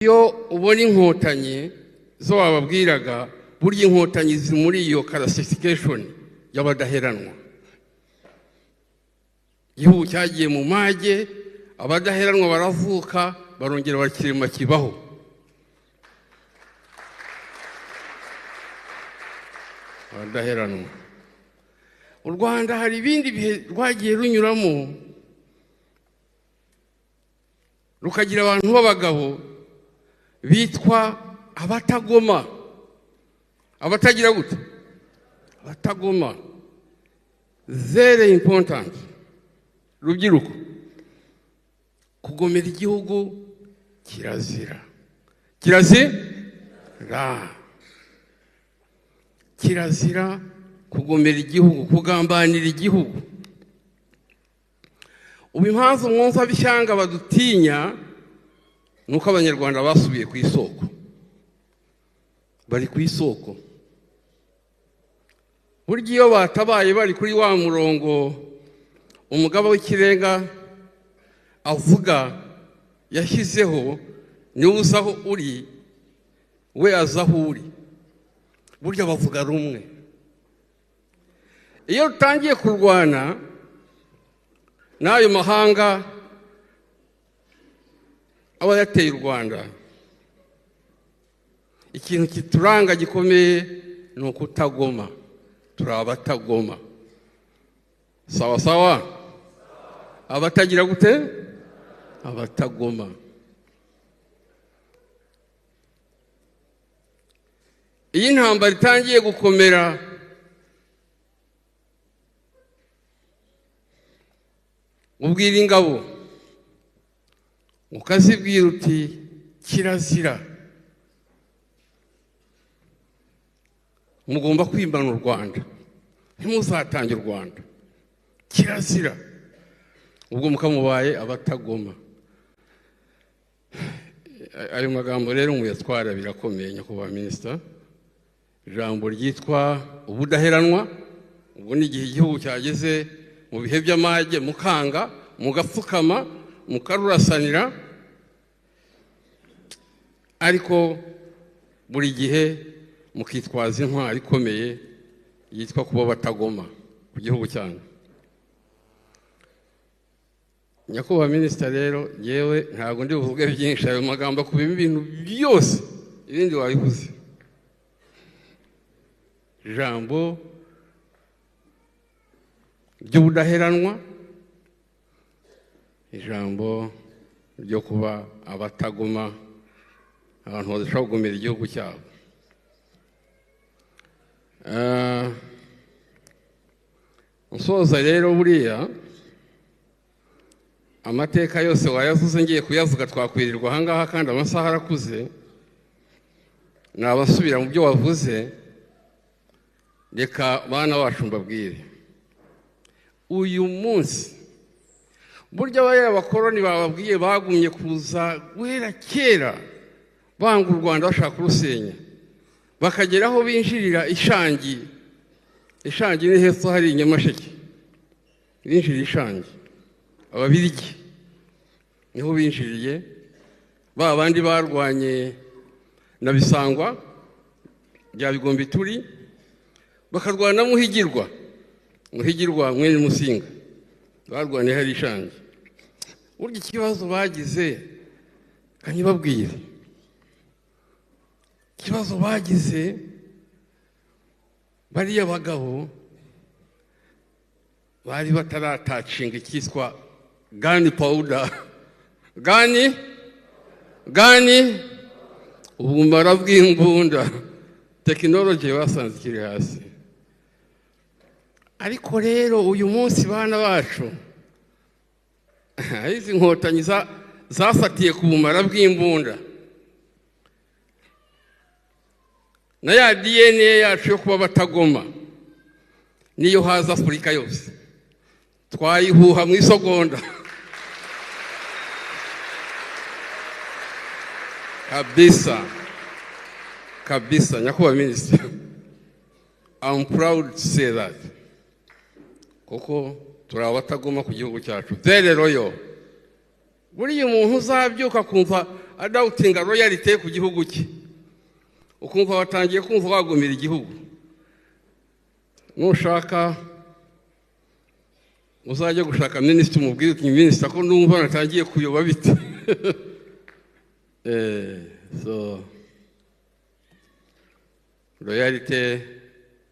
Iyo ubona inkotanyi zo wababwiraga burya inkotanyi ziri muri iyo classification y'abadaheranwa. Igihugu cyagiye mu mage, abadaheranwa baravuka barongera bakirema kibaho. Abadaheranwa u Rwanda hari ibindi bihe rwagiye runyuramo rukagira abantu b'abagabo bitwa abatagoma. Abatagira gute? Abatagoma. Very important. Rubyiruko, kugomera igihugu kirazira. Kirazira kugomera igihugu, kugambanira igihugu. Ubu impamvu mwumva bishyanga badutinya nuko abanyarwanda basubiye ku isoko. Bari ku isoko. Burya iyo batabaye bari kuri wa murongo umugabo w'ikirenga avuga yashyizeho, niwe uzaho uri, we azaho uri. Burya bavuga rumwe. Iyo utangiye kurwana n'ayo mahanga aba yateye u Rwanda, ikintu kituranga gikomeye ni ukutagoma. Turi abatagoma. Sawa sawa? Abatagira gute? Abatagoma. Iyi ntambara itangiye gukomera, ubwira ingabo ukazibwira uti kirazira, mugomba kwimana u Rwanda, ntimuzatange u Rwanda, kirazira. Ubwo mukamubaye abatagoma. Ayo magambo rero muyatwara birakomeye nyakubahwa Minisita. Ijambo ryitwa ubudaheranwa, ubwo ni igihe igihugu cyageze mu bihe by'amage, mukanga, mugapfukama, mukarurasanira, ariko buri gihe mukitwaza intwari ikomeye yitwa kuba batagoma ku gihugu cyanyu. Nyakubahwa Minisita rero, yewe ntabwo ndi buvuge byinshi, ayo magambo akubiyemo ibintu byose, ibindi wabivuze. Ijambo ry'ubudaheranwa, ijambo ryo kuba abatagoma, abantu badashobora kugomera igihugu cyabo. Nsoza rero, buriya amateka yose wayavuze ngiye kuyavuga twakwirirwa ahangaha kandi amasaha arakuze. Nabasubira mu byo wavuze, reka bana bacu mbabwire. Uyu munsi burya abakoroni bababwiye bagumye kuza guhera kera banga u Rwanda bashaka kurusenya, bakagera aho binjirira Ishangi. Ishangi ni hepfo hari i Nyamasheke, binjirira Ishangi. Ababirigi niho binjiriye, ba bandi barwanye na Bisangwa bya Bigombe turi, bakarwana Muhigirwa mwene Musinga, barwaniye hari Ishangi. Burya ikibazo bagize kanyibabwire, ikibazo bagize bariya bagabo bari bataratacinga ikitwa gani powder, gani ubumara bw'imbunda, tekinoloji basanze kiri hasi. Ariko rero uyu munsi bana bacu, izi inkotanyi zafatiye ku bumara bw'imbunda na ya DNA yacu yo kuba batagoma, niyo haza Afurika yose twayihuha mu isogonda. Kabisa nyakubahwa Minisitiri, I'm proud to say that. Kuko turi abatagoma ku gihugu cyacu. Very loyal. Buriya umuntu uzabyuka kumva adawutinga royalty ku gihugu cye, ukumva watangiye kumva wagumira igihugu. Nushaka uzajya gushaka minisitiri umubwire uti minisitiri ko numva natangiye kuyoba bite. So loyalty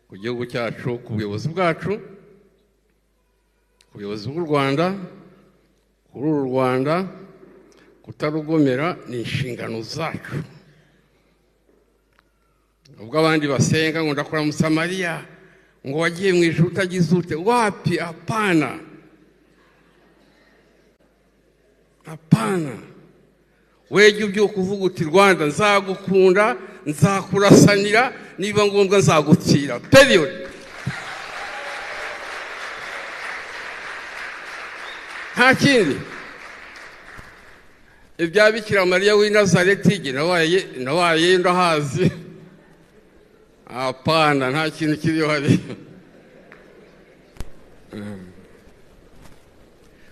ku gihugu cyacu, ku buyobozi bwacu, ku buyobozi bw'u Rwanda, kuri uru Rwanda, kutarugomera ni inshingano zacu. Ubwo abandi basenga ngo ndakora Musamariya, ngo wagiye mu ijuru utagize ute, wapi? Hapana, hapana. Weje ubyuka uvuga uti Rwanda nzagukunda, nzakurasanira, niba ngombwa nzagutira, period. Nta kindi. Ibya Bikira Mariya w'i Nazareti ge nawaye ndahazi. Hapana, nta kintu kiriho hari.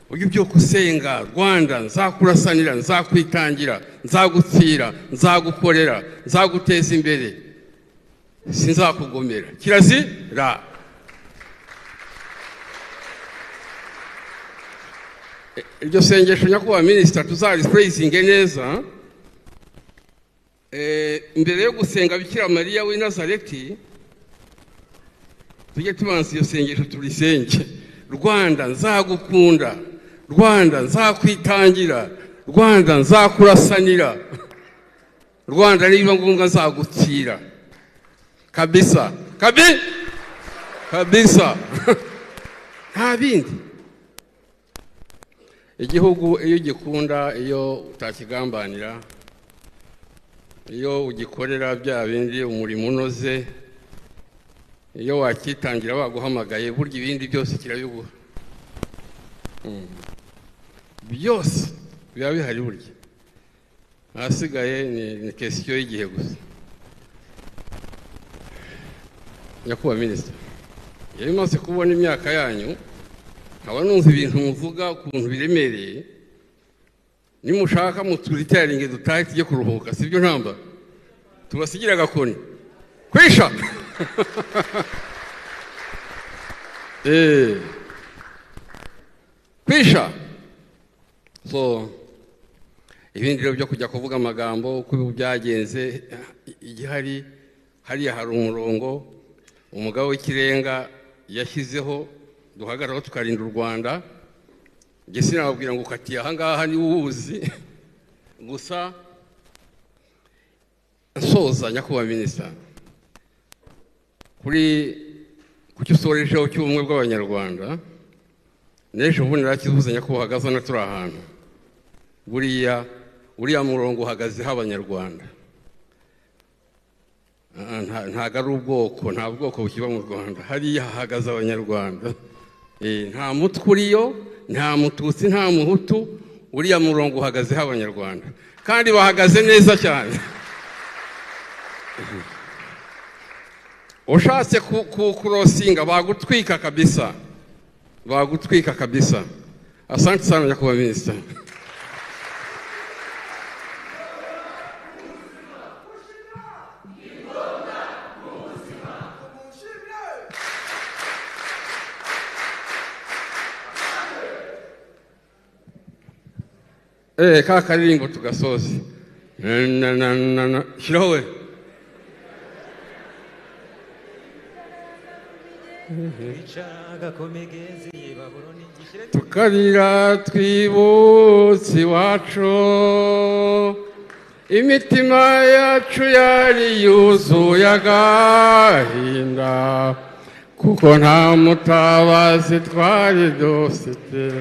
Ujye ubyuka usenga, Rwanda nzakurasanira, nzakwitangira, nzagutsira, nzagukorera, nzaguteza imbere, sinzakugomera. Kirazira. Iryo sengesho nyakubahwa minisita tuzariprayisinge neza. Imbere yo gusenga Bikira Mariya w'i Nazareti, tujye tubanza iyo sengesho turisenge. Rwanda nzagukunda, Rwanda nzakwitangira, Rwanda nzakurasanira, Rwanda niba ngombwa nzagutira. Kabisa, kabisa. Nta bindi. Igihugu iyo gikunda, iyo utakigambanira, iyo ugikorera bya bindi umurimo unoze, iyo wakitangira baguhamagaye, burya ibindi byose kirabiguha. Byose biba bihari burya. Ahasigaye ni question y'igihe gusa. Nyakubahwa minisita, yari maze kubona imyaka yanyu, nkaba numva ibintu muvuga ukuntu biremereye. Nimushaka muturitaringe dutahe tujye kuruhuka, sibyo ntamba? Tubasigira agakoni kwisha. Kwisha. So ibindi rero byo kujya kuvuga amagambo uko byagenze, igihari hariya hari umurongo umugabo w'ikirenga yashyizeho duhagararaho tukarinda u Rwanda. Nge sinababwira ngo ukatiye aha ngaha ni uwuzi gusa. Nsoza nyakubahwa minisita, ku cyo usorejeho cy'ubumwe bw'Abanyarwanda, n'ejo bundi narakivuze nyakubahwa Gazana turi ahantu. Uriya murongo uhagazeho Abanyarwanda. Ntago ari ubwoko, nta bwoko bukiba mu Rwanda. Hariya hahagaze Abanyarwanda. Nta mutwe uriyo, nta mututsi, nta muhutu. Uriya murongo uhagazeho Abanyarwanda, kandi bahagaze neza cyane. Ushatse kurosinga bagutwika kabisa, bagutwika kabisa. Asante sana nyakubahwa minisita. Karirimbo tugasoze. Shiraho we. Tukarira twibutse iwacu, imitima yacu yari yuzuye agahinda, kuko nta mutabazi twari dufite.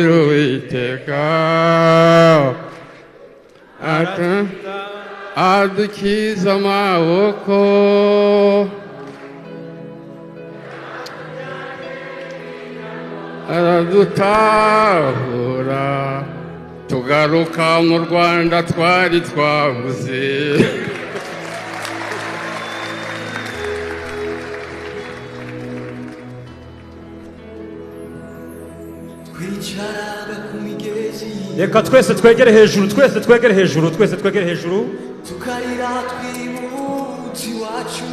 Uwiteka adukiza amaboko, aradutahura, tugaruka mu Rwanda twari twabuze. Kwicara reka twese twegere hejuru, twese twegere hejuru, twese twegere hejuru, tukarira twibutse iwacu,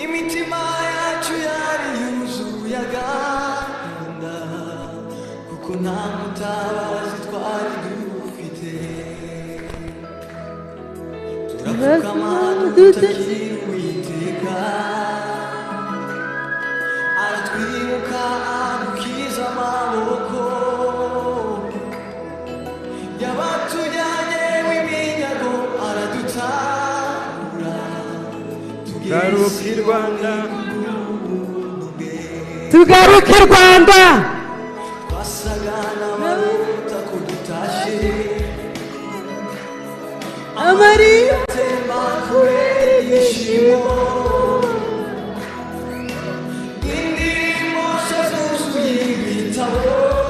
imitima yacu yari yuzuye agahinda, kuko nta mutabazi twari dufite. Turapfukama dutakira Uwiteka, aratwibuka adukiza amaboko, yabatujyanye w'iminyago aradutabura, garuka i Rwanda, tugaruke Rwanda.